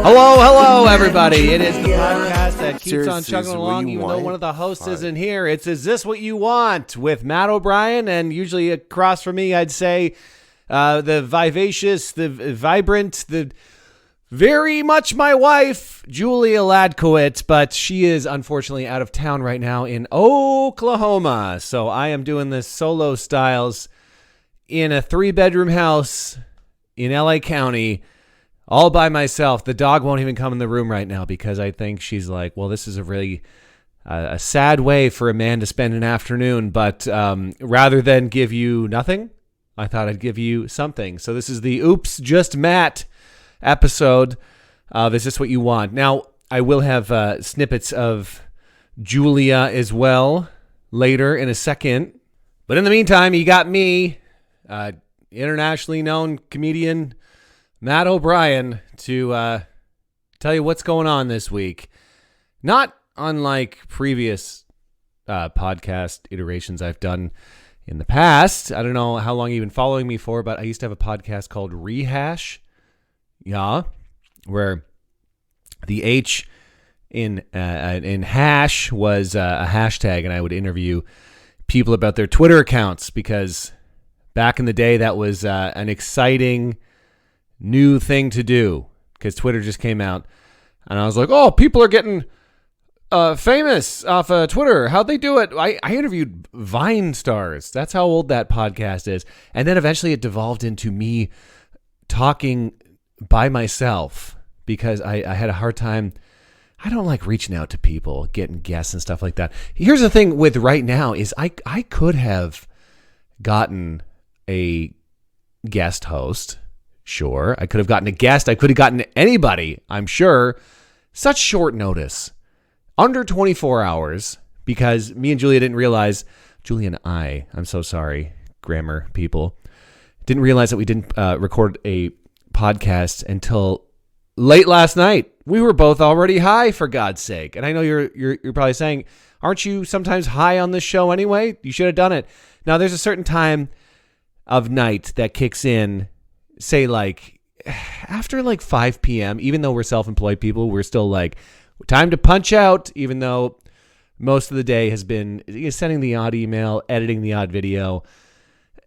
Hello, everybody. It is the podcast that keeps on chugging along, even though one of the hosts isn't here. It's Is This What You Want? With Matt O'Brien, and usually across from me, I'd say the vivacious, the vibrant, the very much my wife, Julia Ladkowitz, but she is unfortunately out of town right now in Oklahoma. So I am doing this solo styles in a 3-bedroom house in LA County, all by myself. The dog won't even come in the room right now because I think she's like, well, this is a really a sad way for a man to spend an afternoon. But rather than give you nothing, I thought I'd give you something. So this is the Oops, Just Matt episode of Is This What You Want? Now, I will have snippets of Julia as well later in a second. But in the meantime, you got me, internationally known comedian Matt O'Brien, to tell you what's going on this week. Not unlike previous podcast iterations I've done in the past. I don't know how long you've been following me for, but I used to have a podcast called Rehash. Yeah, where the H in hash was a hashtag, and I would interview people about their Twitter accounts, because back in the day that was an exciting new thing to do, because Twitter just came out, and I was like, oh, people are getting famous off Twitter. How'd they do it? I interviewed Vine stars. That's how old that podcast is. And then eventually it devolved into me talking by myself, because I had a hard time. I don't like reaching out to people, getting guests and stuff like that. Here's the thing with right now is I could have gotten a guest host. Sure, I could have gotten a guest. I could have gotten anybody, I'm sure. Such short notice. Under 24 hours, because me and Julia didn't realize, I'm so sorry, grammar people, didn't realize that we didn't record a podcast until late last night. We were both already high, for God's sake. And I know you're probably saying, aren't you sometimes high on this show anyway? You should have done it. Now, there's a certain time of night that kicks in, say like after like 5 p.m., even though we're self-employed people, we're still like, time to punch out, even though most of the day has been sending the odd email, editing the odd video.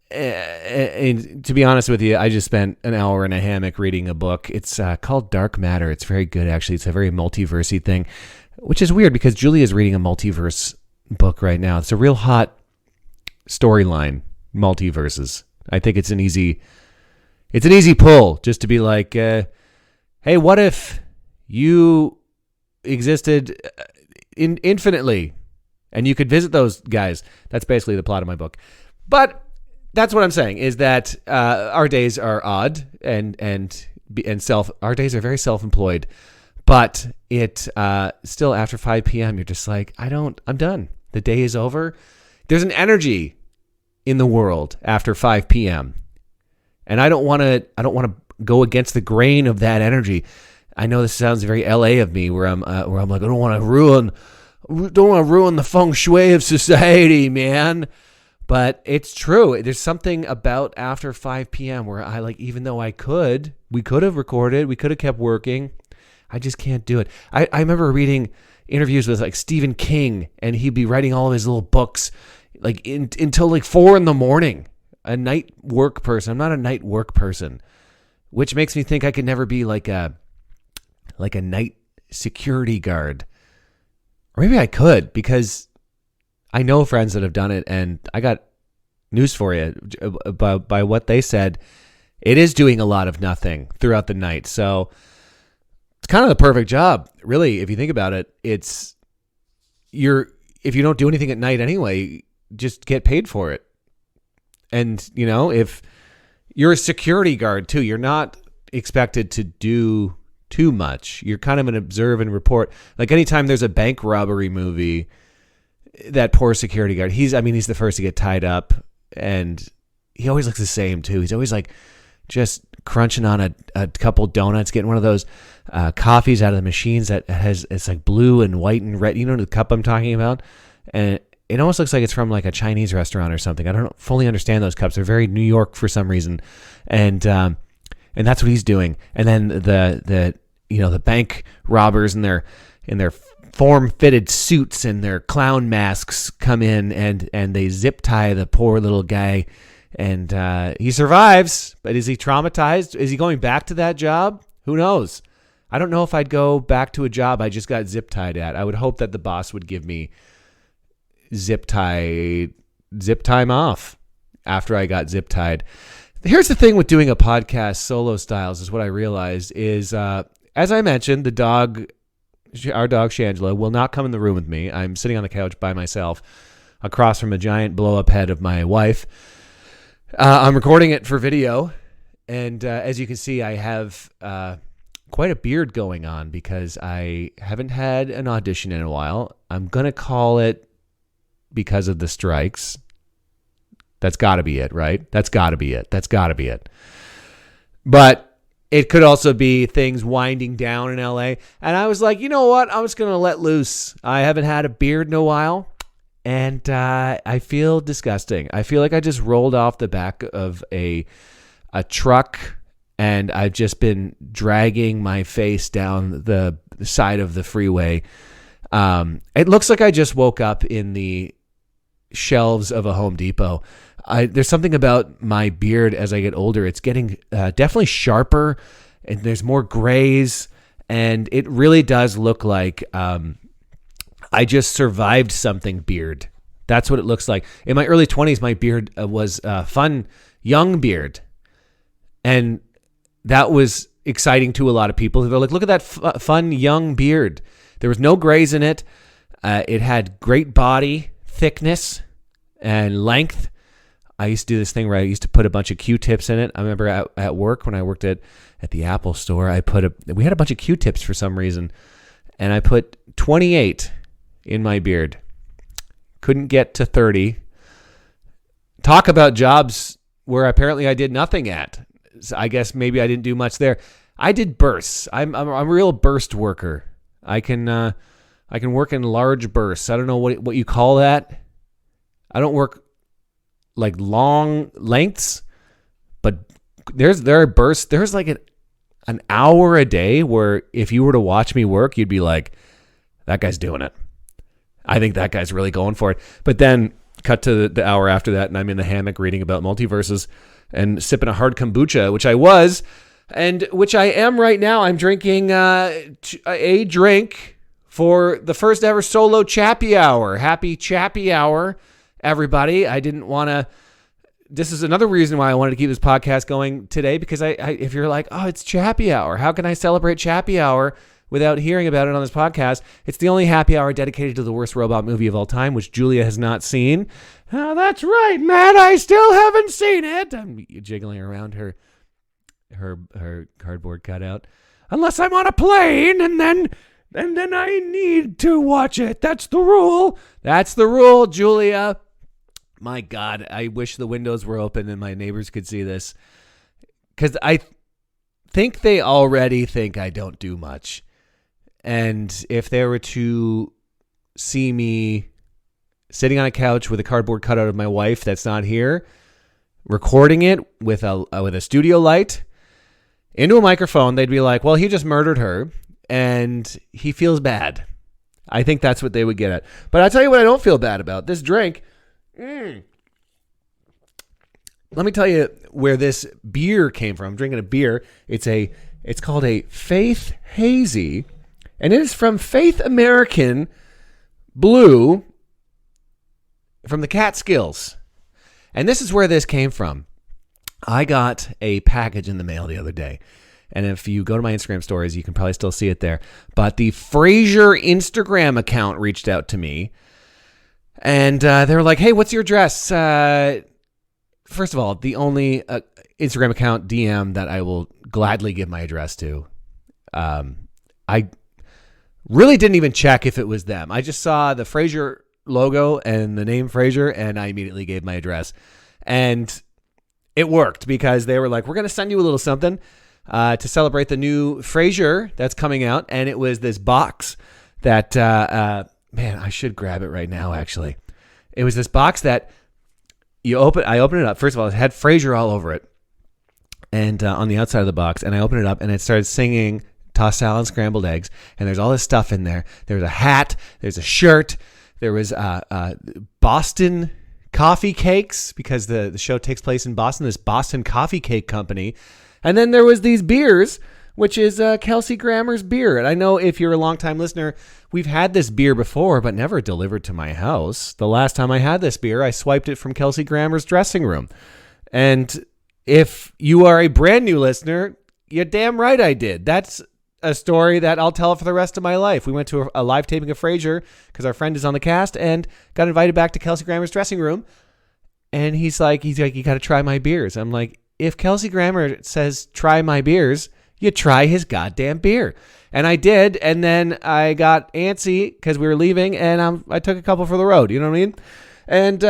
And to be honest with you, I just spent an hour in a hammock reading a book. It's called Dark Matter. It's very good, actually. It's a very multiversey thing, which is weird because Julia is reading a multiverse book right now. It's a real hot storyline, multiverses. I think it's an easy pull just to be like, hey, what if you existed infinitely and you could visit those guys? That's basically the plot of my book. But that's what I'm saying, is that our days are odd and our days are very self-employed, but it still after 5 p.m. you're just like, I'm done. The day is over. There's an energy in the world after 5 p.m. and I don't want to go against the grain of that energy. I know this sounds very LA of me, where I'm like, I don't want to ruin the feng shui of society, man. But it's true. There's something about after 5 p.m. where I like, even though we could have recorded, we could have kept working, I just can't do it. I remember reading interviews with like Stephen King, and he'd be writing all of his little books like until like 4 a.m. A night work person. I'm not a night work person, which makes me think I could never be like a night security guard. Or maybe I could, because I know friends that have done it, and I got news for you. By what they said, it is doing a lot of nothing throughout the night. So it's kind of the perfect job, really, if you think about it. If you don't do anything at night anyway, just get paid for it. And, if you're a security guard too, you're not expected to do too much. You're kind of an observe and report. Like anytime there's a bank robbery movie, that poor security guard, he's the first to get tied up, and he always looks the same too. He's always like just crunching on a couple donuts, getting one of those coffees out of the machines that it's like blue and white and red. You know the cup I'm talking about? And it almost looks like it's from like a Chinese restaurant or something. I don't fully understand those cups. They're very New York for some reason. And that's what he's doing. And then the the bank robbers in their form-fitted suits and their clown masks come in and they zip tie the poor little guy, and he survives. But is he traumatized? Is he going back to that job? Who knows? I don't know if I'd go back to a job I just got zip tied at. I would hope that the boss would give me zip time off after I got zip tied. Here's the thing with doing a podcast solo styles is what I realized is, as I mentioned, our dog Shangela will not come in the room with me. I'm sitting on the couch by myself across from a giant blow-up head of my wife. I'm recording it for video, and as you can see, I have quite a beard going on because I haven't had an audition in a while. I'm going to call it because of the strikes. That's got to be it, right? That's got to be it. But it could also be things winding down in LA. And I was like, you know what? I'm just going to let loose. I haven't had a beard in a while, and I feel disgusting. I feel like I just rolled off the back of a truck, and I've just been dragging my face down the side of the freeway. It looks like I just woke up in the shelves of a Home Depot. There's something about my beard as I get older. It's getting definitely sharper, and there's more grays, and it really does look like I just survived something beard. That's what it looks like. In my early 20s, my beard was a fun young beard, and that was exciting to a lot of people. They're like, look at that fun young beard. There was no grays in it. It had great body thickness and length. I used to do this thing where I used to put a bunch of Q-tips in it. I remember at work when I worked at the Apple store, we had a bunch of Q-tips for some reason, and I put 28 in my beard. Couldn't get to 30. Talk about jobs where apparently I did nothing at. So I guess maybe I didn't do much there. I did bursts. I'm a real burst worker. I can work in large bursts. I don't know what you call that. I don't work like long lengths, but there are bursts. There's like an hour a day where if you were to watch me work, you'd be like, that guy's doing it. I think that guy's really going for it. But then cut to the hour after that, and I'm in the hammock reading about multiverses and sipping a hard kombucha, which I was, and which I am right now. I'm drinking a drink for the first ever solo Chappy Hour. Happy Chappy Hour, everybody. I didn't want to. This is another reason why I wanted to keep this podcast going today, because if you're like, oh, it's Chappy Hour, how can I celebrate Chappy Hour without hearing about it on this podcast? It's the only happy hour dedicated to the worst robot movie of all time, which Julia has not seen. Oh, that's right, Matt. I still haven't seen it. I'm jiggling around her cardboard cutout. Unless I'm on a plane, and then I need to watch it. That's the rule. That's the rule, Julia. My God, I wish the windows were open and my neighbors could see this, because I think they already think I don't do much. And if they were to see me sitting on a couch with a cardboard cutout of my wife that's not here, recording it with a studio light into a microphone, they'd be like, well, he just murdered her and he feels bad. I think that's what they would get at. But I'll tell you what I don't feel bad about. This drink. Let me tell you where this beer came from. I'm drinking a beer. It's called a Faith Hazy, and it is from Faith American Blue from the Catskills. And this is where this came from. I got a package in the mail the other day. And if you go to my Instagram stories, you can probably still see it there. But the Frasier Instagram account reached out to me. And they were like, hey, what's your address? First of all, the only Instagram account DM that I will gladly give my address to. I really didn't even check if it was them. I just saw the Frasier logo and the name Frasier, and I immediately gave my address. And it worked, because they were like, we're going to send you a little something to celebrate the new Frasier that's coming out. And it was this box that, man, I should grab it right now, actually. It was this box that I opened it up. First of all, it had Frasier all over it, and on the outside of the box. And I opened it up, and it started singing tossed salad, scrambled eggs, and there's all this stuff in there. There's a hat, there's a shirt, there was Boston coffee cakes, because the show takes place in Boston, this Boston Coffee Cake Company. And then there was these beers, which is Kelsey Grammer's beer. And I know if you're a longtime listener, we've had this beer before, but never delivered to my house. The last time I had this beer, I swiped it from Kelsey Grammer's dressing room. And if you are a brand new listener, you're damn right I did. That's a story that I'll tell for the rest of my life. We went to a live taping of Frasier because our friend is on the cast, and got invited back to Kelsey Grammer's dressing room. And he's like, you got to try my beers. I'm like, if Kelsey Grammer says try my beers, you try his goddamn beer. And I did. And then I got antsy because we were leaving, and I took a couple for the road. You know what I mean? And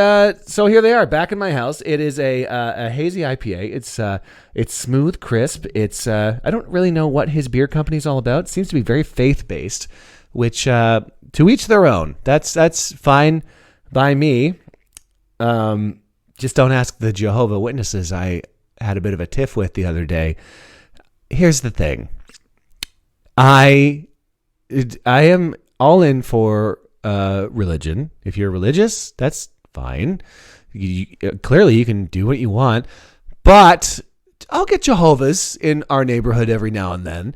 so here they are back in my house. It is a hazy IPA. It's smooth, crisp. It's I don't really know what his beer company is all about. It seems to be very faith-based, which to each their own. That's fine by me. Just don't ask the Jehovah's Witnesses I had a bit of a tiff with the other day. Here's the thing. I am all in for religion. If you're religious, that's fine. Clearly, you can do what you want. But I'll get Jehovah's in our neighborhood every now and then,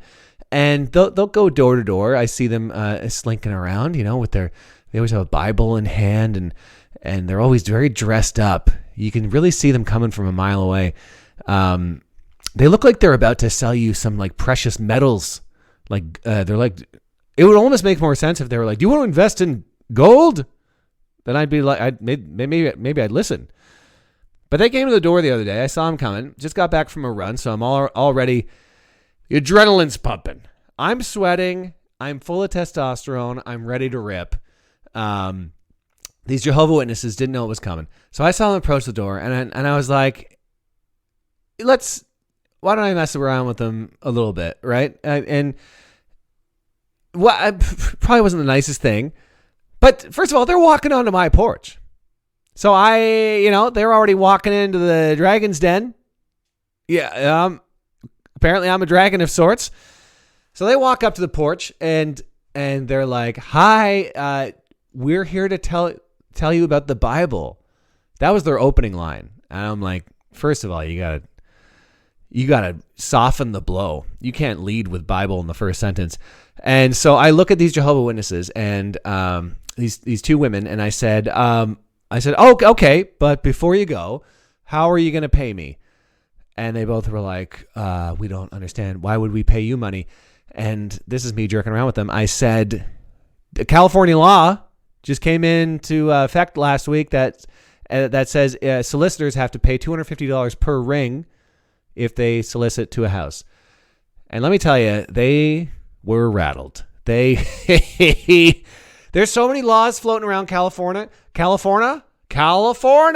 and they'll go door to door. I see them slinking around, with they always have a Bible in hand, and they're always very dressed up. You can really see them coming from a mile away. They look like they're about to sell you some like precious metals. They're like, it would almost make more sense if they were like, do you want to invest in gold? Then I'd be like, maybe I'd listen. But they came to the door the other day. I saw them coming. Just got back from a run, so I'm already, the adrenaline's pumping. I'm sweating. I'm full of testosterone. I'm ready to rip. These Jehovah's Witnesses didn't know it was coming. So I saw them approach the door, and I was like, why don't I mess around with them a little bit, right? And probably wasn't the nicest thing. But first of all, they're walking onto my porch. So they're already walking into the dragon's den. Yeah, apparently I'm a dragon of sorts. So they walk up to the porch, and they're like, hi, we're here to tell you about the Bible. That was their opening line. And I'm like, first of all, you gotta soften the blow. You can't lead with Bible in the first sentence. And so I look at these Jehovah's Witnesses and these two women, and I said, oh, okay, but before you go, how are you going to pay me? And they both were like, we don't understand. Why would we pay you money? And this is me jerking around with them. I said, the California law just came into effect last week that says solicitors have to pay $250 per ring if they solicit to a house. And let me tell you, they were rattled. There's so many laws floating around California. California.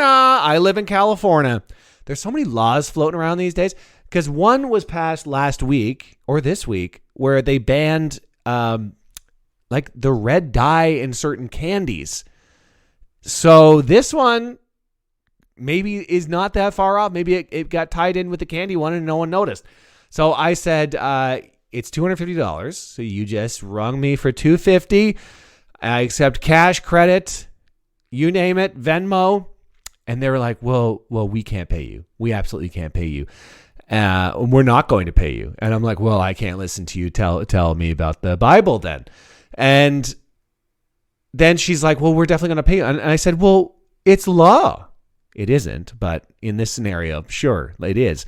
I live in California. There's so many laws floating around these days, because one was passed last week or this week where they banned like the red dye in certain candies. So this one maybe is not that far off. Maybe it got tied in with the candy one and no one noticed. So I said, it's $250. So you just rung me for $250. I accept cash, credit, you name it, Venmo. And they were like, well, we can't pay you. We absolutely can't pay you. We're not going to pay you. And I'm like, well, I can't listen to you tell me about the Bible then. And then she's like, well, we're definitely going to pay you. And I said, well, it's law. It isn't, but in this scenario, sure, it is.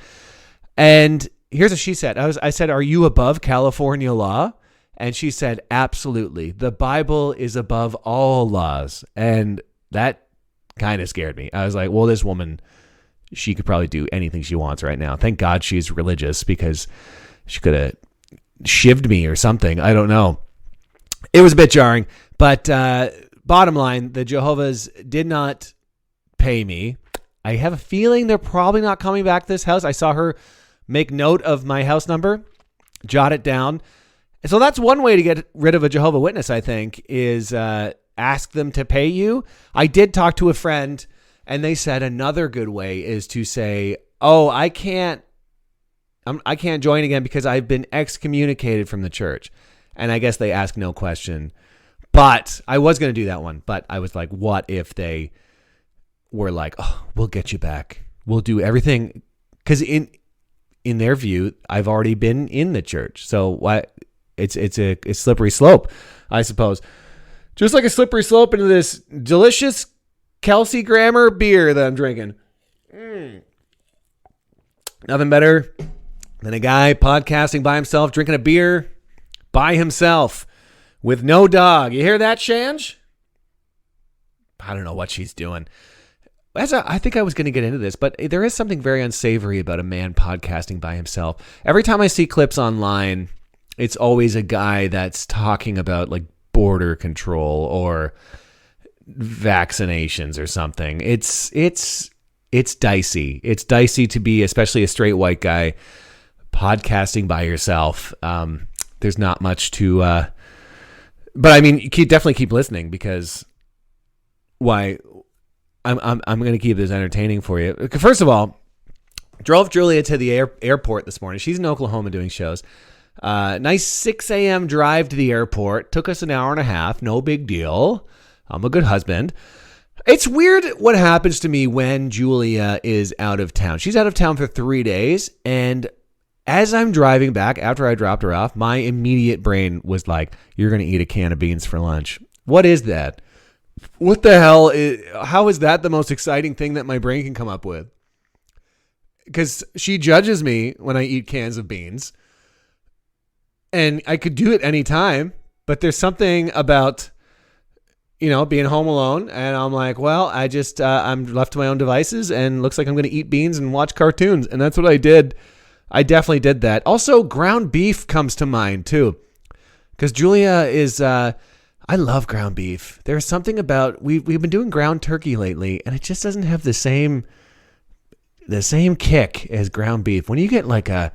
And here's what she said. I said, are you above California law? And she said, absolutely. The Bible is above all laws. And that kind of scared me. I was like, well, this woman, she could probably do anything she wants right now. Thank God she's religious, because she could have shivved me or something. I don't know. It was a bit jarring. But bottom line, the Jehovah's did not pay me. I have a feeling they're probably not coming back to this house. I saw her make note of my house number, jot it down. And so that's one way to get rid of a Jehovah's Witness, I think, is ask them to pay you. I did talk to a friend, and they said another good way is to say, oh, I can't I can't join again because I've been excommunicated from the church. And I guess they ask no question. But I was going to do that one. But I was like, what if they were like, oh, we'll get you back. We'll do everything. Because in their view, I've already been in the church. So why? It's a slippery slope, I suppose. Just like a slippery slope into this delicious Kelsey Grammer beer that I'm drinking. Nothing better than a guy podcasting by himself, drinking a beer by himself with no dog. You hear that, Shanj? I don't know what she's doing. I think I was going to get into this, but there is something very unsavory about a man podcasting by himself. Every time I see clips online, it's always a guy that's talking about like border control or vaccinations or something. It's dicey. It's dicey to be, especially a straight white guy, podcasting by yourself. There's not much to, but I mean, you definitely keep listening because why? I'm going to keep this entertaining for you. First of all, drove Julia to the airport this morning. She's in Oklahoma doing shows. Nice 6 a.m. drive to the airport. Took us an hour and a half. No big deal. I'm a good husband. It's weird what happens to me when Julia is out of town. She's out of town for 3 days. And as I'm driving back after I dropped her off, my immediate brain was like, you're going to eat a can of beans for lunch. What is that? What the hell? How is that the most exciting thing that my brain can come up with? Because she judges me when I eat cans of beans. And I could do it anytime. But there's something about, being home alone. And I'm like, well, I'm left to my own devices. And looks like I'm going to eat beans and watch cartoons. And that's what I did. I definitely did that. Also, ground beef comes to mind, too. Because Julia is... I love ground beef. There's something about we've been doing ground turkey lately, and it just doesn't have the same kick as ground beef. When you get like a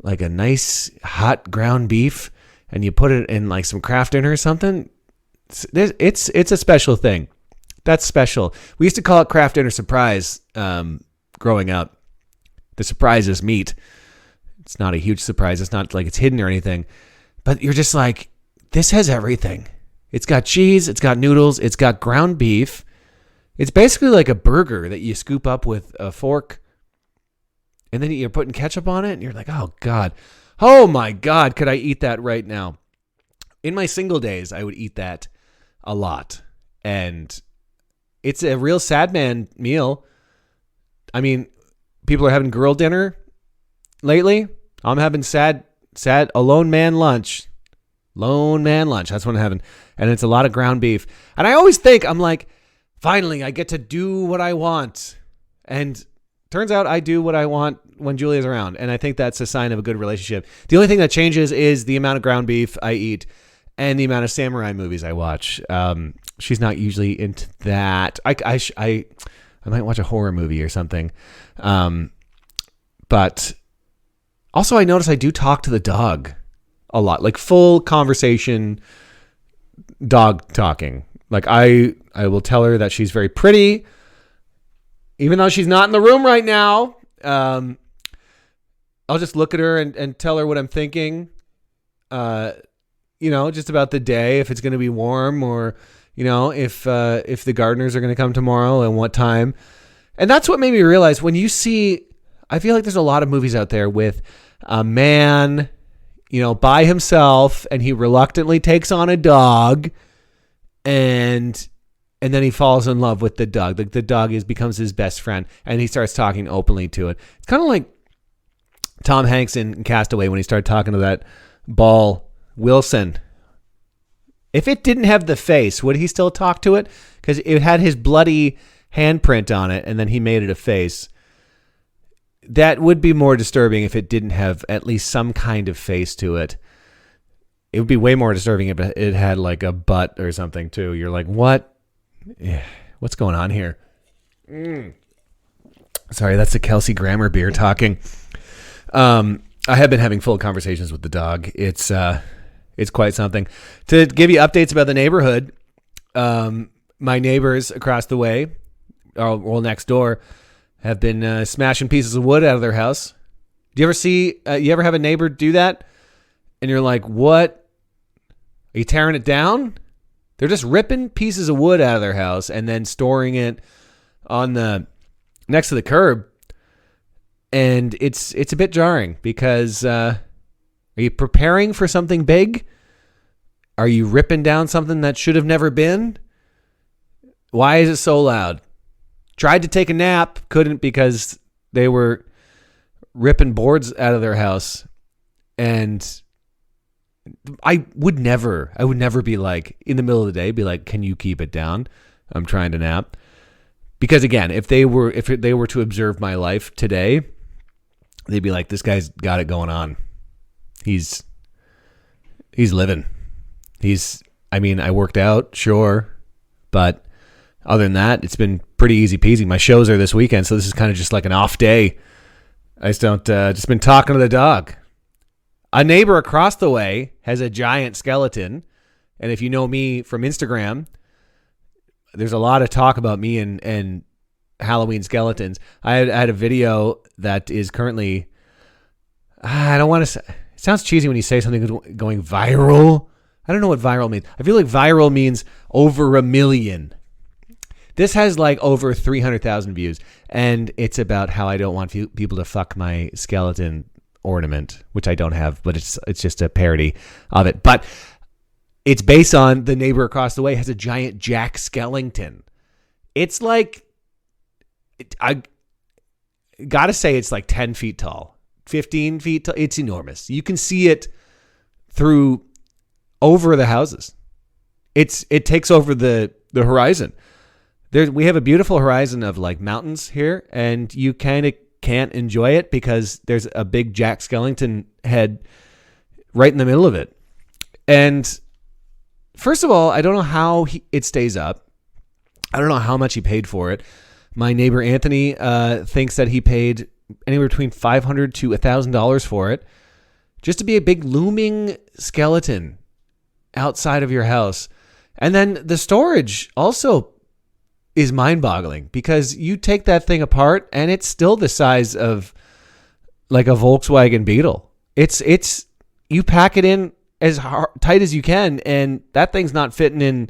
nice hot ground beef and you put it in like some Kraft Dinner or something, it's a special thing. That's special. We used to call it Kraft Dinner Surprise growing up. The surprise is meat. It's not a huge surprise. It's not like it's hidden or anything, but you're just like, this has everything. It's got cheese, it's got noodles, it's got ground beef. It's basically like a burger that you scoop up with a fork. And then you're putting ketchup on it and you're like, oh God. Oh my God, could I eat that right now? In my single days, I would eat that a lot. And it's a real sad man meal. I mean, people are having girl dinner lately. I'm having sad alone man lunch. Lone man lunch. That's what I'm having. And it's a lot of ground beef. And I always think, I'm like, finally, I get to do what I want. And turns out I do what I want when Julia's around. And I think that's a sign of a good relationship. The only thing that changes is the amount of ground beef I eat and the amount of samurai movies I watch. She's not usually into that. I might watch a horror movie or something. But also I notice I do talk to the dog a lot, like full conversation, dog talking. Like I will tell her that she's very pretty, even though she's not in the room right now. I'll just look at her and tell her what I'm thinking, just about the day, if it's going to be warm or, if the gardeners are going to come tomorrow and what time. And that's what made me realize when you see, I feel like there's a lot of movies out there with a man, by himself, and he reluctantly takes on a dog, and then he falls in love with the dog. The dog becomes his best friend, and he starts talking openly to it. It's kind of like Tom Hanks in Castaway when he started talking to that ball Wilson. If it didn't have the face, would he still talk to it? Because it had his bloody handprint on it, and then he made it a face. That would be more disturbing if it didn't have at least some kind of face to it. It would be way more disturbing if it had like a butt or something too. You're like, what? What's going on here? Sorry, that's the Kelsey Grammer beer talking. I have been having full conversations with the dog. It's quite something. To give you updates about the neighborhood, my neighbors across the way, or next door, have been smashing pieces of wood out of their house. Do you ever see, you ever have a neighbor do that? And you're like, what? Are you tearing it down? They're just ripping pieces of wood out of their house and then storing it on the next to the curb. And it's a bit jarring because are you preparing for something big? Are you ripping down something that should have never been? Why is it so loud? Tried to take a nap, couldn't because they were ripping boards out of their house. And I would never be like, in the middle of the day, be like, can you keep it down? I'm trying to nap. Because again, if they were to observe my life today, they'd be like, this guy's got it going on. He's living. I worked out, sure. But other than that, it's been pretty easy peasy. My shows are this weekend, so this is kind of just like an off day. I just been talking to the dog. A neighbor across the way has a giant skeleton. And if you know me from Instagram, there's a lot of talk about me and Halloween skeletons. I had a video that is currently, I don't want to say, it sounds cheesy when you say something going viral. I don't know what viral means. I feel like viral means over 1 million. This has like over 300,000 views, and it's about how I don't want people to fuck my skeleton ornament, which I don't have, but it's just a parody of it. But it's based on the neighbor across the way has a giant Jack Skellington. It's like, I gotta say, it's like 10 feet tall, 15 feet tall. It's enormous. You can see it through over the houses. It takes over the horizon. We have a beautiful horizon of like mountains here, and you kind of can't enjoy it because there's a big Jack Skellington head right in the middle of it. And first of all, I don't know how it stays up. I don't know how much he paid for it. My neighbor Anthony thinks that he paid anywhere between $500 to $1,000 for it, just to be a big looming skeleton outside of your house. And then the storage also is mind-boggling because you take that thing apart and it's still the size of like a Volkswagen Beetle. It's you pack it in as tight as you can, and that thing's not fitting in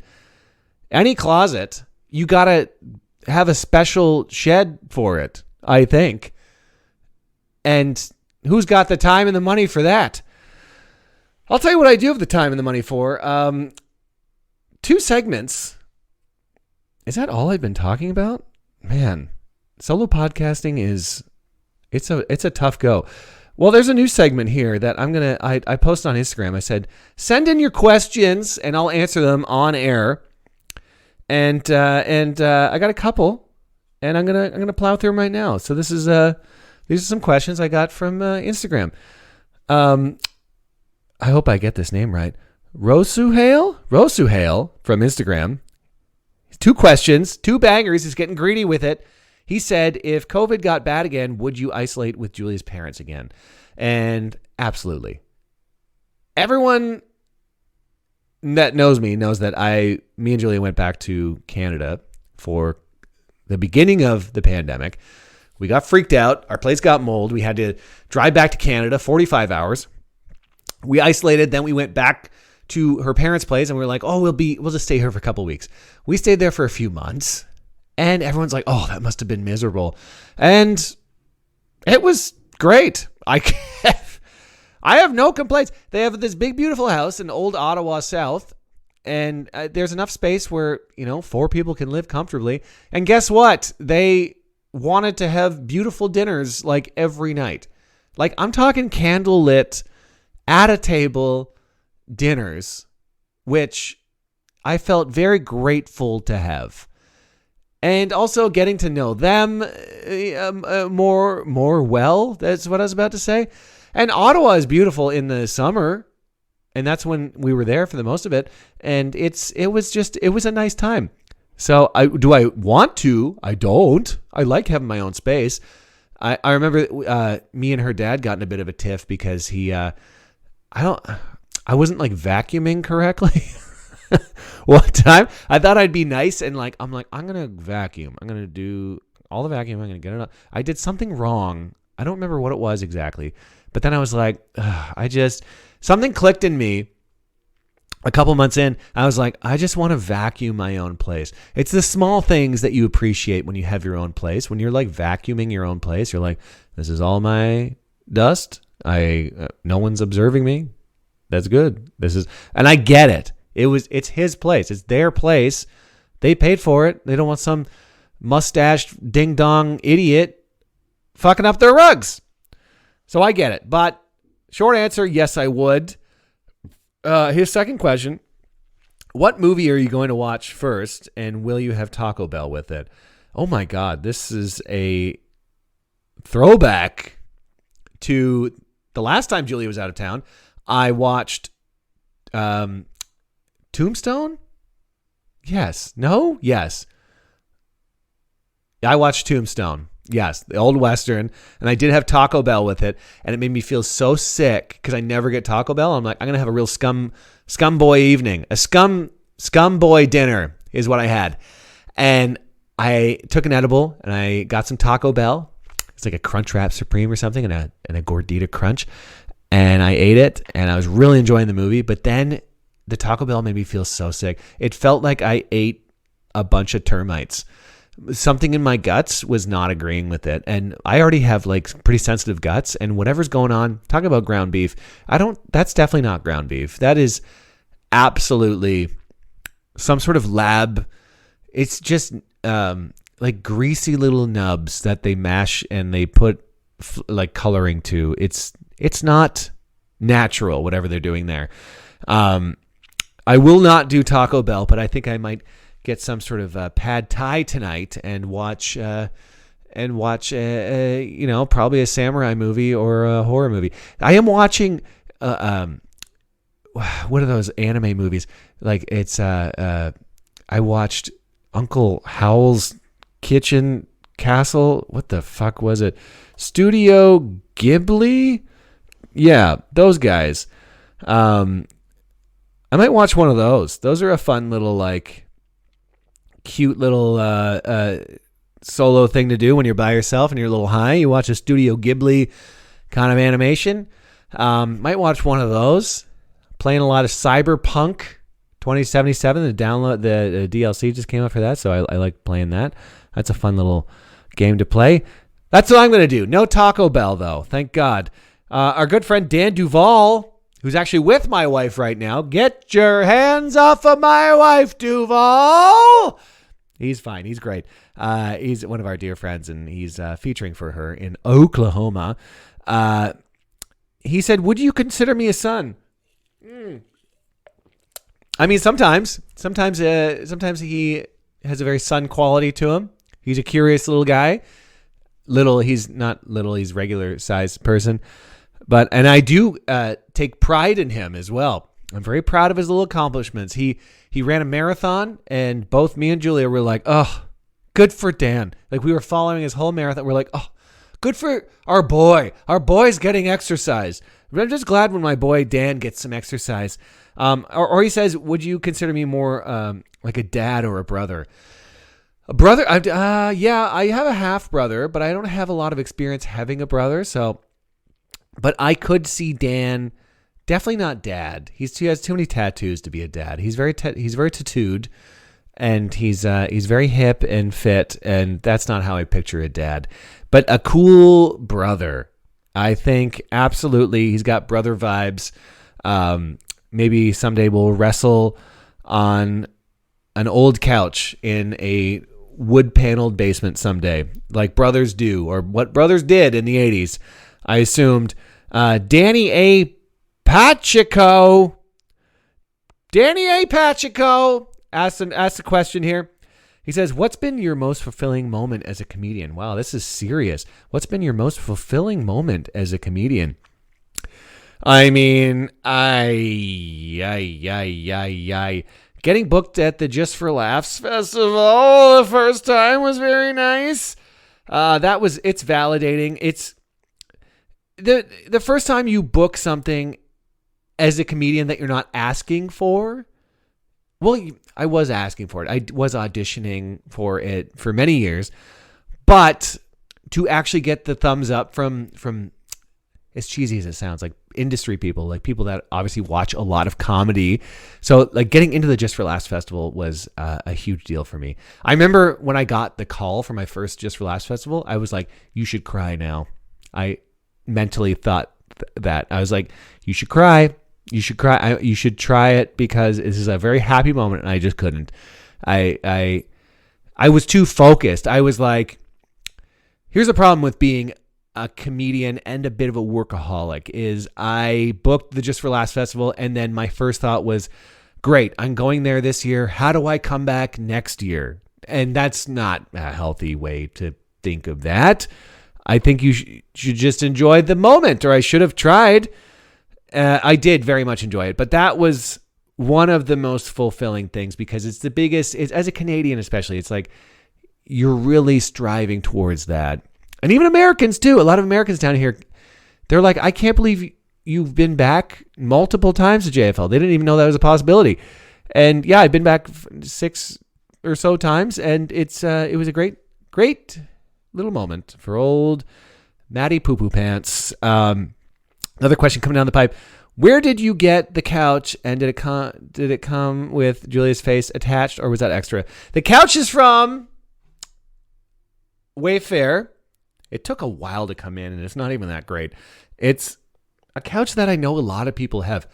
any closet. You gotta have a special shed for it, I think. And who's got the time and the money for that? I'll tell you what I do have the time and the money for. 2 segments. Is that all I've been talking about? Man, solo podcasting it's a tough go. Well, there's a new segment here that I post on Instagram. I said, send in your questions and I'll answer them on air. And I got a couple, and I'm gonna plow through them right now. So these are some questions I got from Instagram. I hope I get this name right. Rosuhail from Instagram. 2 questions, 2 bangers. He's getting greedy with it. He said, if COVID got bad again, would you isolate with Julia's parents again? And absolutely. Everyone that knows me knows that me and Julia went back to Canada for the beginning of the pandemic. We got freaked out. Our place got mold. We had to drive back to Canada, 45 hours. We isolated. Then we went back to her parents' place, and we were like, oh, we'll just stay here for a couple of weeks. We stayed there for a few months, and everyone's like, oh, that must have been miserable. And it was great. I have no complaints. They have this big, beautiful house in Old Ottawa South, and there's enough space where, 4 people can live comfortably. And guess what? They wanted to have beautiful dinners like every night. Like, I'm talking candlelit, at a table dinners, which I felt very grateful to have. And also getting to know them more well. That's what I was about to say. And Ottawa is beautiful in the summer, and that's when we were there for the most of it. And it was a nice time. So do I want to? I don't. I like having my own space. I remember me and her dad got in a bit of a tiff because I wasn't like vacuuming correctly. One time I thought I'd be nice and I'm going to vacuum. I'm going to do all the vacuum. I'm going to get it up. I did something wrong. I don't remember what it was exactly, but then I was like, something clicked in me. A couple months in, I was like, I just want to vacuum my own place. It's the small things that you appreciate when you have your own place. When you're like vacuuming your own place, you're like, this is all my dust. No one's observing me. That's good. And I get it. It's his place. It's their place. They paid for it. They don't want some mustached ding dong idiot fucking up their rugs. So I get it. But short answer, yes, I would. His second question, what movie are you going to watch first, and will you have Taco Bell with it? Oh my God, this is a throwback to the last time Julia was out of town. I watched Tombstone? Yes. No? Yes. I watched Tombstone. Yes, the old Western, and I did have Taco Bell with it, and it made me feel so sick because I never get Taco Bell. I'm like, I'm gonna have a real scum boy evening, a scum boy dinner is what I had, and I took an edible and I got some Taco Bell. It's like a Crunchwrap Supreme or something, and a Gordita Crunch, and I ate it, and I was really enjoying the movie. But then the Taco Bell made me feel so sick. It felt like I ate a bunch of termites. Something in my guts was not agreeing with it. And I already have like pretty sensitive guts, and whatever's going on, talk about ground beef. That's definitely not ground beef. That is absolutely some sort of lab. It's just like greasy little nubs that they mash and they put like coloring to. It's not natural, whatever they're doing there. I will not do Taco Bell, but I think I might get some sort of pad thai tonight and watch probably a samurai movie or a horror movie. I am watching what are those anime movies? Like it's I watched Uncle Howl's Kitchen Castle. What the fuck was it? Studio Ghibli? Yeah, those guys. I might watch one of those. Those are a fun little like cute little solo thing to do when you're by yourself and you're a little high. You watch a Studio Ghibli kind of animation. Might watch one of those. Playing a lot of Cyberpunk 2077. The DLC just came out for that, so I like playing that. That's a fun little game to play. That's what I'm going to do. No Taco Bell, though. Thank God. Our good friend Dan Duvall, who's actually with my wife right now. Get your hands off of my wife, Duvall. He's fine. He's great. He's one of our dear friends, and he's featuring for her in Oklahoma. He said, would you consider me a son? I mean, sometimes he has a very son quality to him. He's a curious little guy. He's not little. He's regular sized person. And I do take pride in him as well. I'm very proud of his little accomplishments. He ran a marathon, and both me and Julia were like, oh, good for Dan. Like, we were following his whole marathon. We're like, oh, good for our boy. Our boy's getting exercise. I'm just glad when my boy Dan gets some exercise. Or he says, would you consider me more like a dad or a brother? A brother? Yeah, I have a half brother, but I don't have a lot of experience having a brother. So, but I could see Dan. Definitely not dad. He has too many tattoos to be a dad. He's very tattooed, and he's very hip and fit, and that's not how I picture a dad. But a cool brother, I think, absolutely. He's got brother vibes. Maybe someday we'll wrestle on an old couch in a wood-paneled basement someday, like brothers do, or what brothers did in the 80s. I assumed Danny A. Pacheco asked a question here. He says, what's been your most fulfilling moment as a comedian? Wow, this is serious. What's been your most fulfilling moment as a comedian? I mean, getting booked at the Just for Laughs Festival the first time was very nice. It's validating. It's the first time you book something as a comedian that you're not asking for. Well, I was asking for it. I was auditioning for it for many years, but to actually get the thumbs up from as cheesy as it sounds, like industry people, like people that obviously watch a lot of comedy. So like getting into the Just for Laughs festival was a huge deal for me. I remember when I got the call for my first Just for Laughs festival, I was like, you should cry now. I mentally thought that. I was like, you should cry. You should cry. You should try it because this is a very happy moment. And I just couldn't. I was too focused. I was like, here's the problem with being a comedian and a bit of a workaholic is I booked the Just for Laughs festival. And then my first thought was, great, I'm going there this year. How do I come back next year? And that's not a healthy way to think of that. I think you should just enjoy the moment, or I should have tried. I did very much enjoy it, but that was one of the most fulfilling things because it's the biggest, as a Canadian especially, it's like you're really striving towards that. And even Americans too. A lot of Americans down here, they're like, I can't believe you've been back multiple times to JFL. They didn't even know that was a possibility. And yeah, I've been back 6 or so times, and it was a great little moment for old Matty Poo Poo Pants. Another question coming down the pipe. Where did you get the couch, and did it come with Julia's face attached, or was that extra? The couch is from Wayfair. It took a while to come in, and it's not even that great. It's a couch that I know a lot of people have.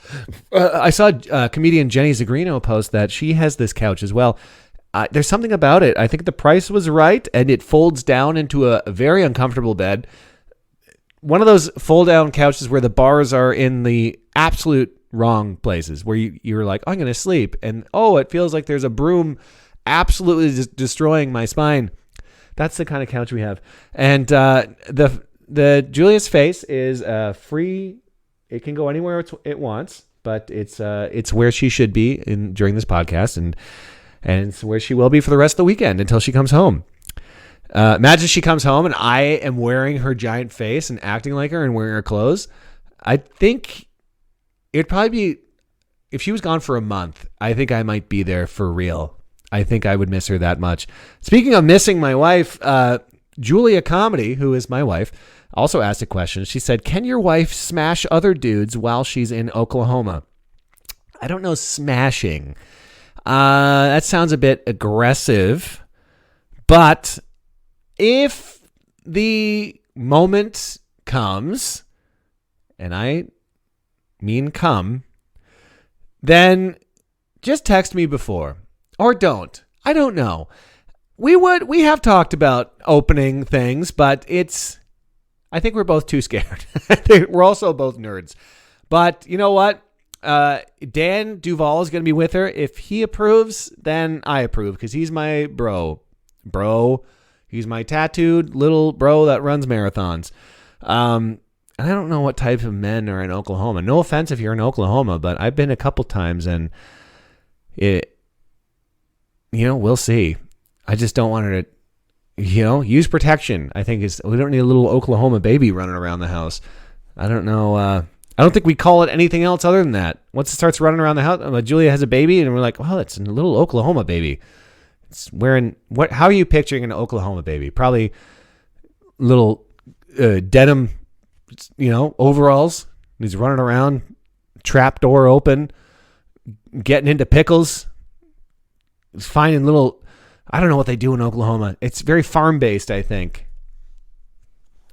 I saw comedian Jenny Zagrino post that she has this couch as well. There's something about it. I think the price was right, and it folds down into a very uncomfortable bed. One of those fold-down couches where the bars are in the absolute wrong places, where you're like, oh, I'm going to sleep, and it feels like there's a broom absolutely destroying my spine. That's the kind of couch we have. And the Julia's face is free. It can go anywhere it wants, but it's where she should be during this podcast, and it's where she will be for the rest of the weekend until she comes home. Imagine she comes home and I am wearing her giant face and acting like her and wearing her clothes. I think it'd probably be, if she was gone for a month, I think I might be there for real. I think I would miss her that much. Speaking of missing my wife, Julia Comedy, who is my wife, also asked a question. She said, can your wife smash other dudes while she's in Oklahoma? I don't know, smashing. That sounds a bit aggressive, but if the moment comes, and I mean come, then just text me before. Or don't. I don't know. We have talked about opening things, but I think we're both too scared. We're also both nerds. But you know what? Dan Duvall is going to be with her. If he approves, then I approve because he's my bro. He's my tattooed little bro that runs marathons. And I don't know what type of men are in Oklahoma. No offense if you're in Oklahoma, but I've been a couple times and we'll see. I just don't want her to, use protection. I think we don't need a little Oklahoma baby running around the house. I don't know. I don't think we call it anything else other than that. Once it starts running around the house, Julia has a baby, and we're like, well, it's a little Oklahoma baby. It's wearing what? How are you picturing an Oklahoma baby? Probably little denim, overalls. He's running around, trap door open, getting into pickles. He's finding little. I don't know what they do in Oklahoma. It's very farm based, I think.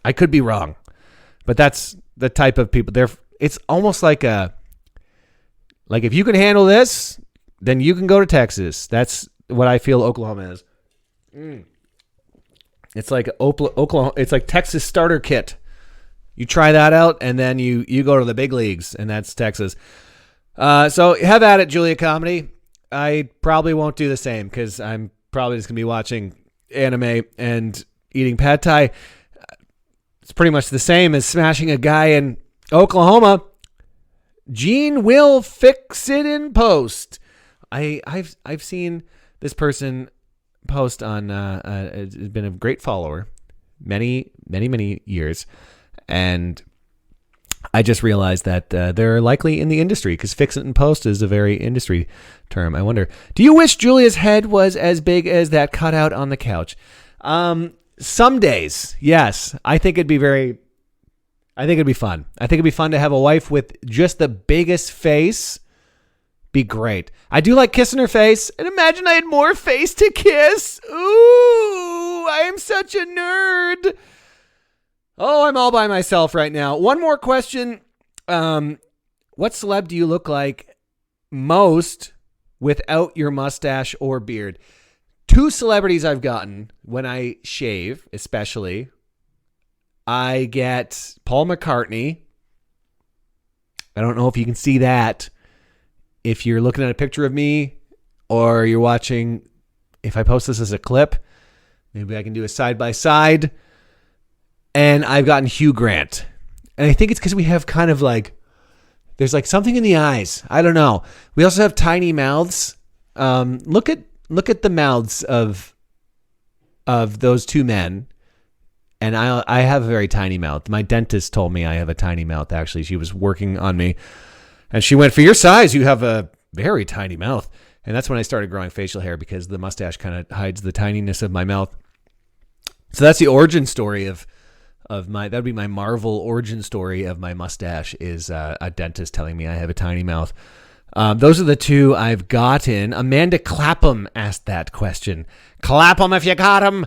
I could be wrong, but that's the type of people. It's almost like if you can handle this, then you can go to Texas. That's what I feel Oklahoma is. It's like Oklahoma. It's like Texas starter kit. You try that out, and then you go to the big leagues, and that's Texas. So have at it, Julia Comedy. I probably won't do the same because I'm probably just gonna be watching anime and eating pad thai. It's pretty much the same as smashing a guy in Oklahoma. Gene will fix it in post. I've seen this person post on. Has been a great follower, many years, and I just realized that they're likely in the industry because fix it in post is a very industry term. I wonder, do you wish Julia's head was as big as that cutout on the couch? Some days, yes. I think it'd be fun. I think it'd be fun to have a wife with just the biggest face. Be great. I do like kissing her face. And imagine I had more face to kiss. Ooh, I am such a nerd. Oh, I'm all by myself right now. One more question. What celeb do you look like most without your mustache or beard? 2 celebrities I've gotten when I shave, especially. I get Paul McCartney. I don't know if you can see that. If you're looking at a picture of me or you're watching, if I post this as a clip, maybe I can do a side-by-side. And I've gotten Hugh Grant. And I think it's because we have kind of like, there's like something in the eyes. I don't know. We also have tiny mouths. Look at the mouths of those 2 men. And I have a very tiny mouth. My dentist told me I have a tiny mouth, actually. She was working on me. And she went, for your size, you have a very tiny mouth. And that's when I started growing facial hair because the mustache kind of hides the tininess of my mouth. So that's the origin story of my, that would be my Marvel origin story of my mustache is a dentist telling me I have a tiny mouth. Those are the 2 I've gotten. Amanda Clapham asked that question. Clap 'em if you got 'em.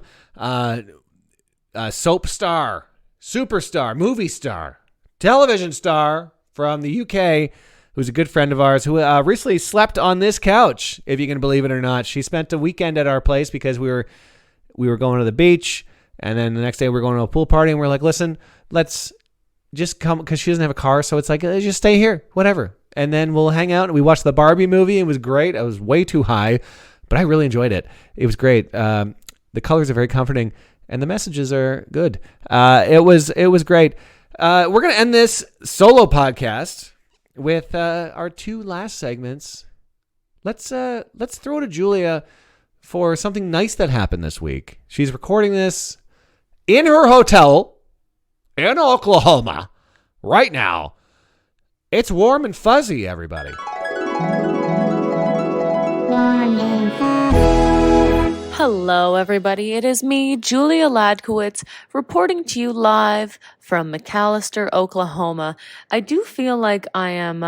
Soap star, superstar, movie star, television star from the UK, who's a good friend of ours, who recently slept on this couch, if you can believe it or not. She spent a weekend at our place because we were going to the beach, and then the next day we were going to a pool party, and we're like, listen, let's just come, because she doesn't have a car, so it's like, just stay here, whatever. And then we'll hang out, and we watched the Barbie movie. It was great. I was way too high, but I really enjoyed it. It was great. The colors are very comforting, and the messages are good. It was great. We're going to end this solo podcast with our 2 last segments. Let's throw to Julia for something nice that happened this week. She's recording this in her hotel in Oklahoma right now. It's warm and fuzzy, everybody. Hello, everybody. It is me, Julia Ladkowitz, reporting to you live from McAlester, Oklahoma. I do feel like I'm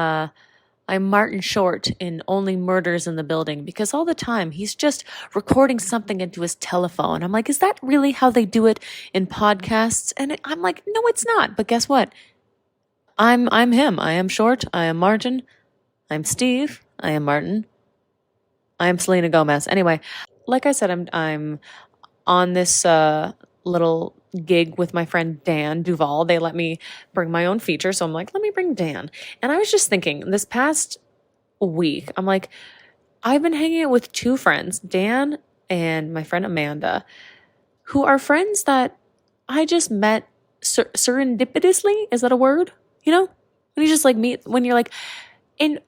Martin Short in Only Murders in the Building, because all the time he's just recording something into his telephone. I'm like, is that really how they do it in podcasts? And I'm like, no, it's not. But guess what? I'm him. I am Short. I am Martin. I'm Steve. I am Martin. I am Selena Gomez. Anyway, like I said, I'm on this little gig with my friend Dan Duval. They let me bring my own feature, so I'm like, let me bring Dan. And I was just thinking, this past week, I'm like, I've been hanging out with 2 friends, Dan and my friend Amanda, who are friends that I just met serendipitously. Is that a word? You know, when you just like meet, when you're like, in.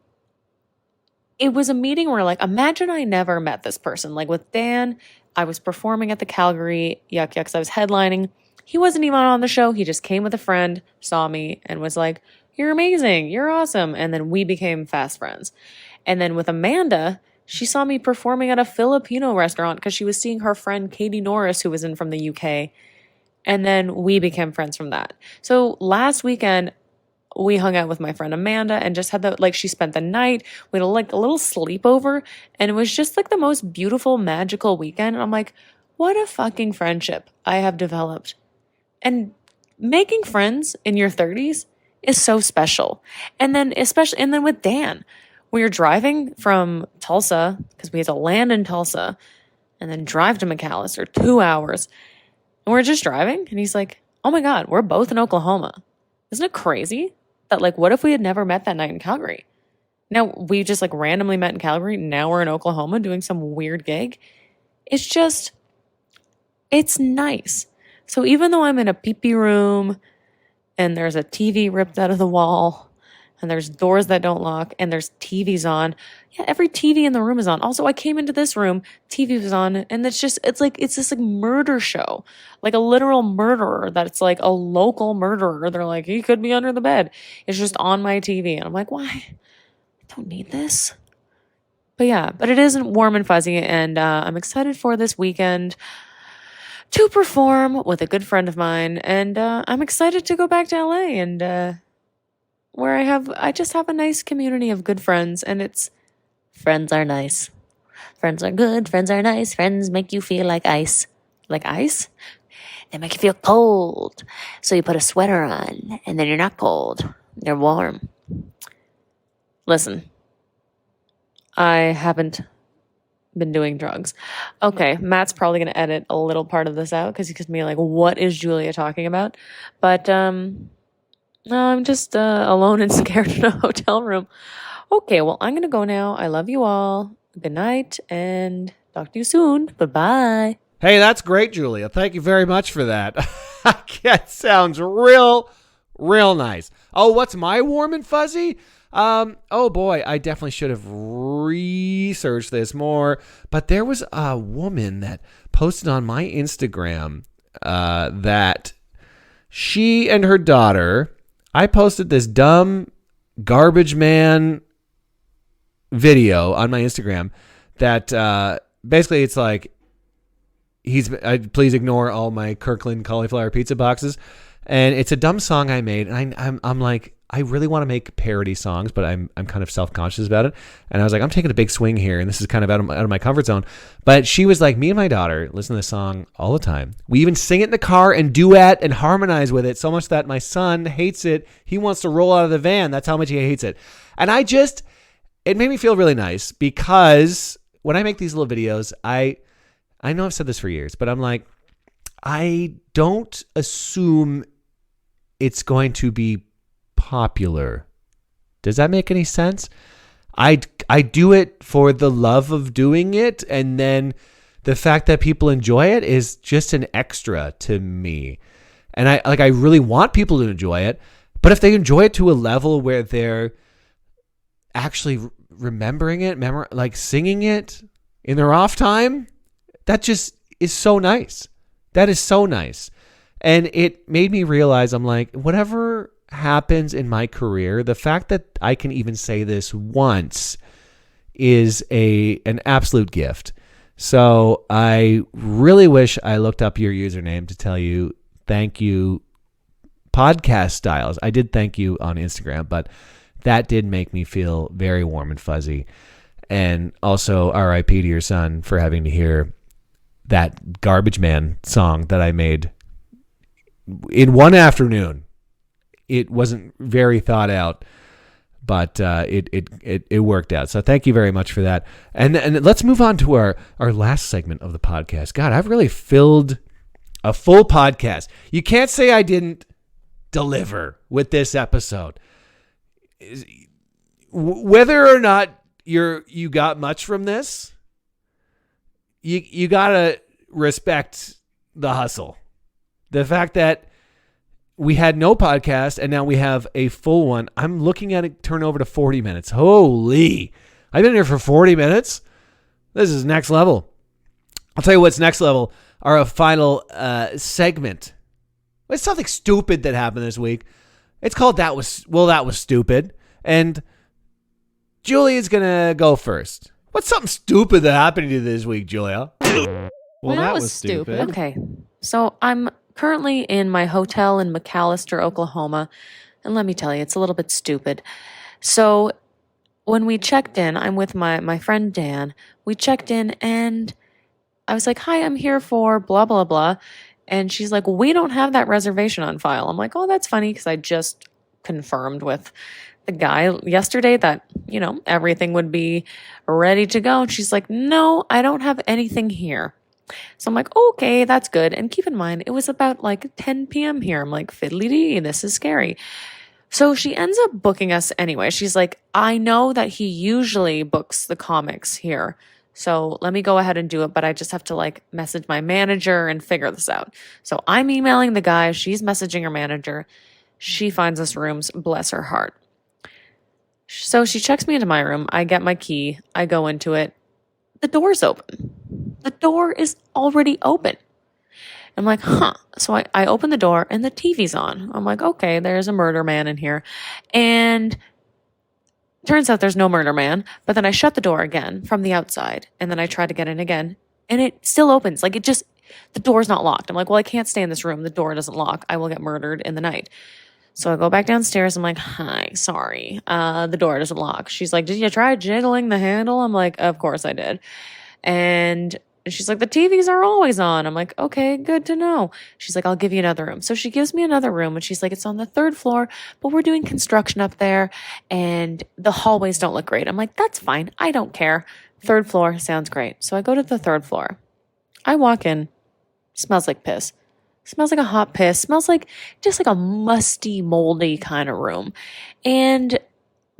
It was a meeting where, like, imagine I never met this person. Like with Dan, I was performing at the Calgary Yuck Yucks. I was headlining. He wasn't even on the show. He just came with a friend, saw me, and was like, you're amazing. You're awesome. And then we became fast friends. And then with Amanda, she saw me performing at a Filipino restaurant because she was seeing her friend Katie Norris, who was in from the UK. And then we became friends from that. So last weekend, we hung out with my friend Amanda and just had she spent the night. We had like a little sleepover, and it was just like the most beautiful, magical weekend. And I'm like, what a fucking friendship I have developed. And making friends in your 30s is so special. And then with Dan, we were driving from Tulsa, because we had to land in Tulsa and then drive to McAlester, 2 hours. And we're just driving, and he's like, oh my God, we're both in Oklahoma. Isn't it crazy that, like, what if we had never met that night in Calgary? Now, we just, like, randomly met in Calgary. Now we're in Oklahoma doing some weird gig. It's nice. So even though I'm in a pee-pee room and there's a TV ripped out of the wall and there's doors that don't lock and there's TVs on, yeah, every TV in the room is on. Also, I came into this room, TV was on, and it's this like murder show, like a literal murderer that's like a local murderer. They're like, he could be under the bed. It's just on my TV. And I'm like, why? I don't need this. But yeah, but it isn't warm and fuzzy, and I'm excited for this weekend. to perform with a good friend of mine, and I'm excited to go back to LA and where I just have a nice community of good friends, and it's friends are nice. Friends are good, friends are nice, friends make you feel like ice. Like ice? They make you feel cold. So you put a sweater on, and then you're not cold. You're warm. Listen, I haven't been doing drugs. Okay, Matt's probably going to edit a little part of this out because he's going to be like, what is Julia talking about? But, no, I'm just alone and scared in a hotel room. Okay, well, I'm going to go now. I love you all. Good night, and talk to you soon. Bye-bye. Hey, that's great, Julia. Thank you very much for that. That sounds real nice. Oh, what's my warm and fuzzy? Oh boy, I definitely should have researched this more. But there was a woman that posted on my Instagram that she and her daughter, I posted this dumb garbage man video on my Instagram that basically it's like, please ignore all my Kirkland cauliflower pizza boxes. And it's a dumb song I made. And I'm like, I really want to make parody songs, but I'm kind of self-conscious about it. And I was like, I'm taking a big swing here, and this is kind of out of my comfort zone. But she was like, me and my daughter listen to this song all the time. We even sing it in the car and duet and harmonize with it so much that my son hates it. He wants to roll out of the van. That's how much he hates it. And it made me feel really nice because when I make these little videos, I know I've said this for years, but I'm like, I don't assume it's going to be popular. Does that make any sense? I do it for the love of doing it, and then the fact that people enjoy it is just an extra to me. And I really want people to enjoy it, but if they enjoy it to a level where they're actually remembering it, like singing it in their off time, that just is so nice. That is so nice. And it made me realize, I'm like, whatever happens in my career, the fact that I can even say this once is an absolute gift. So I really wish I looked up your username to tell you thank you, Podcast Styles. I did thank you on Instagram, but that did make me feel very warm and fuzzy. And also RIP to your son for having to hear that Garbage Man song that I made in one afternoon. It wasn't very thought out, but it worked out. So thank you very much for that. And let's move on to our last segment of the podcast. God, I've really filled a full podcast. You can't say I didn't deliver with this episode. Whether or not you got much from this, you gotta respect the hustle. The fact that we had no podcast and now we have a full one. I'm looking at it turn over to 40 minutes. Holy, I've been here for 40 minutes. This is next level. I'll tell you what's next level. Our final segment. It's something stupid that happened this week. It's called That Was Stupid. And Julia's going to go first. What's something stupid that happened to you this week, Julia? Well, that was stupid. Okay, so I'm currently in my hotel in McAllister, Oklahoma, and let me tell you, it's a little bit stupid. So when we checked in, I'm with my friend Dan. We checked in, and I was like, hi, I'm here for blah, blah, blah. And she's like, we don't have that reservation on file. I'm like, oh, that's funny, because I just confirmed with the guy yesterday that, everything would be ready to go. And she's like, no, I don't have anything here. So I'm like, okay, that's good. And keep in mind, it was about like 10 p.m. here. I'm like, fiddly-dee, this is scary. So she ends up booking us anyway. She's like, I know that he usually books the comics here, so let me go ahead and do it, but I just have to like message my manager and figure this out. So I'm emailing the guy. She's messaging her manager. She finds us rooms. Bless her heart. So she checks me into my room. I get my key. I go into it. The door's open. The door is already open. I'm like, huh. So I open the door and the TV's on. I'm like, okay, there's a murder man in here. And turns out there's no murder man. But then I shut the door again from the outside. And then I try to get in again. And it still opens. Like it just, the door's not locked. I'm like, well, I can't stay in this room. The door doesn't lock. I will get murdered in the night. So I go back downstairs. I'm like, hi, sorry. The door doesn't lock. She's like, did you try jiggling the handle? I'm like, of course I did. And she's like, the TVs are always on. I'm like, okay, good to know. She's like, I'll give you another room. So she gives me another room and she's like, it's on the 3rd floor, but we're doing construction up there and the hallways don't look great. I'm like, that's fine. I don't care. 3rd floor sounds great. So I go to the 3rd floor. I walk in, smells like piss. Smells like a hot piss. Smells like just like a musty, moldy kind of room. And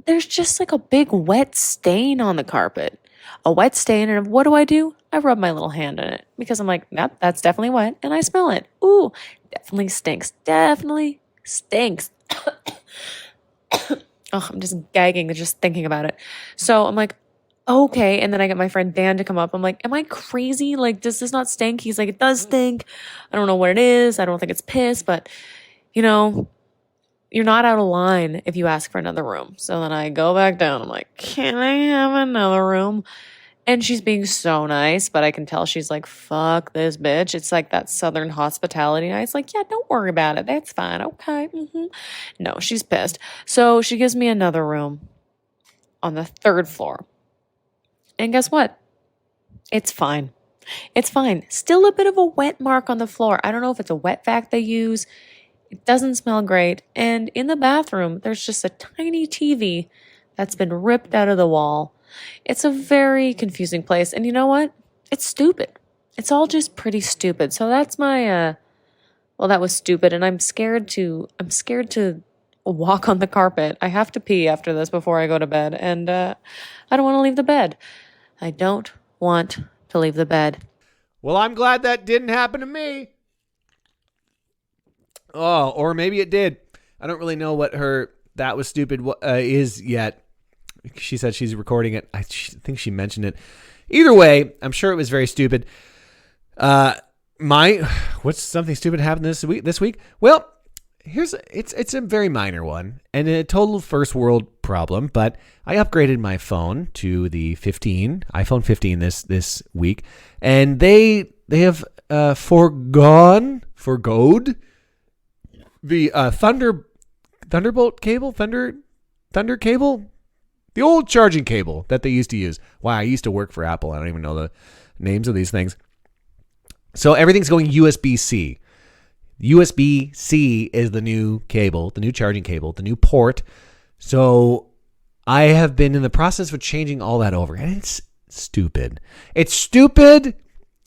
there's just like a big wet stain on the carpet. A wet stain. And what do? I rub my little hand in it because I'm like, yep, that's definitely wet. And I smell it. Ooh, definitely stinks. Definitely stinks. Oh, I'm just gagging just thinking about it. So I'm like, okay. And then I get my friend Dan to come up. I'm like, am I crazy? Like, does this not stink? He's like, it does stink. I don't know what it is. I don't think it's piss, but you know, you're not out of line if you ask for another room. So then I go back down. I'm like, can I have another room? And she's being so nice, but I can tell she's like, fuck this bitch. It's like that Southern hospitality. It's like, yeah, don't worry about it. That's fine. Okay. No, she's pissed. So she gives me another room on the 3rd floor. And guess what? It's fine. It's fine. Still a bit of a wet mark on the floor. I don't know if it's a wet vac they use. It doesn't smell great. And in the bathroom, there's just a tiny TV that's been ripped out of the wall. It's a very confusing place. And you know what? It's stupid. It's all just pretty stupid. So that's my, well, that was stupid. And I'm scared to walk on the carpet. I have to pee after this before I go to bed. And I don't want to leave the bed. I don't want to leave the bed. Well, I'm glad that didn't happen to me. Oh, or maybe it did. I don't really know what her that was stupid is yet. She said she's recording it. I think she mentioned it. Either way, I'm sure it was very stupid. What's something stupid happened this week? Well, it's a very minor one and a total first world problem, but I upgraded my phone to the iPhone 15 this week, and they have forgone the Thunderbolt cable, Thunder cable, the old charging cable that they used to use. Wow, I used to work for Apple. I don't even know the names of these things. So everything's going USB-C. USB-C is the new cable, the new charging cable, the new port. So I have been in the process of changing all that over, and it's stupid. It's stupid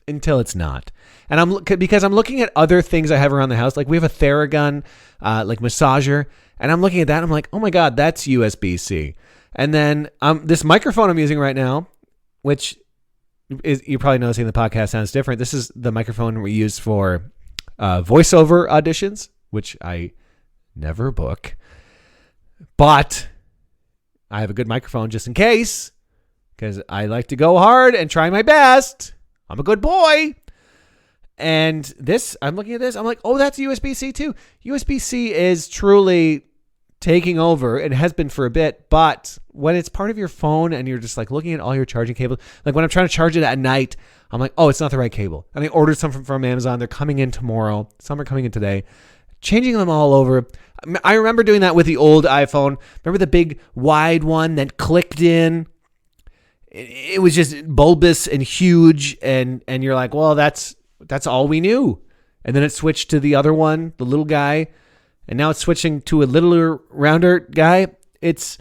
until it's not. And because I'm looking at other things I have around the house, like we have a Theragun, like massager, and I'm looking at that. And I'm like, oh my God, that's USB-C. And then this microphone I'm using right now, which is, you're probably noticing the podcast sounds different. This is the microphone we use for voiceover auditions, which I never book. But I have a good microphone just in case, because I like to go hard and try my best. I'm a good boy. And this, I'm looking at this, I'm like, oh, that's USB-C too. USB-C is truly taking over. It has been for a bit, but when it's part of your phone and you're just like looking at all your charging cables, like when I'm trying to charge it at night, I'm like, oh, it's not the right cable. And I ordered some from Amazon. They're coming in tomorrow. Some are coming in today. Changing them all over. I remember doing that with the old iPhone. Remember the big wide one that clicked in? It was just bulbous and huge, and you're like, well, that's all we knew. And then it switched to the other one, the little guy, and now it's switching to a littler, rounder guy. It's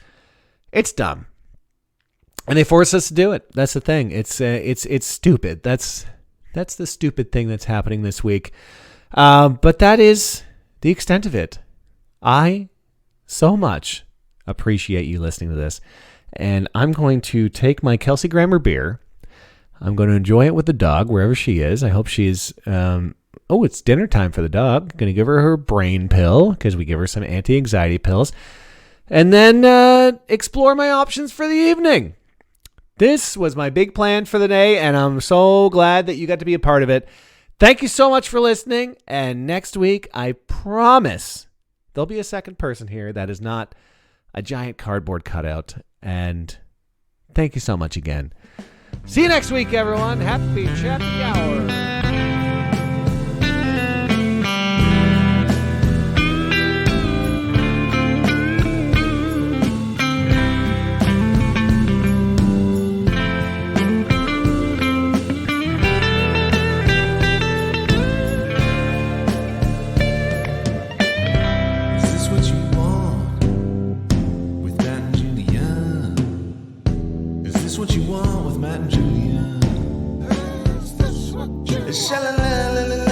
dumb, and they force us to do it. That's the thing. It's stupid. That's the stupid thing that's happening this week. But that is the extent of it. I so much appreciate you listening to this, and I'm going to take my Kelsey Grammer beer. I'm going to enjoy it with the dog wherever she is. I hope she's, it's dinner time for the dog. Going to give her brain pill because we give her some anti-anxiety pills. And then explore my options for the evening. This was my big plan for the day, and I'm so glad that you got to be a part of it. Thank you so much for listening. And next week, I promise there'll be a second person here that is not a giant cardboard cutout. And thank you so much again. See you next week, everyone. Happy Chatty Hour. this what you want with Matt and Julia? Is this what you want?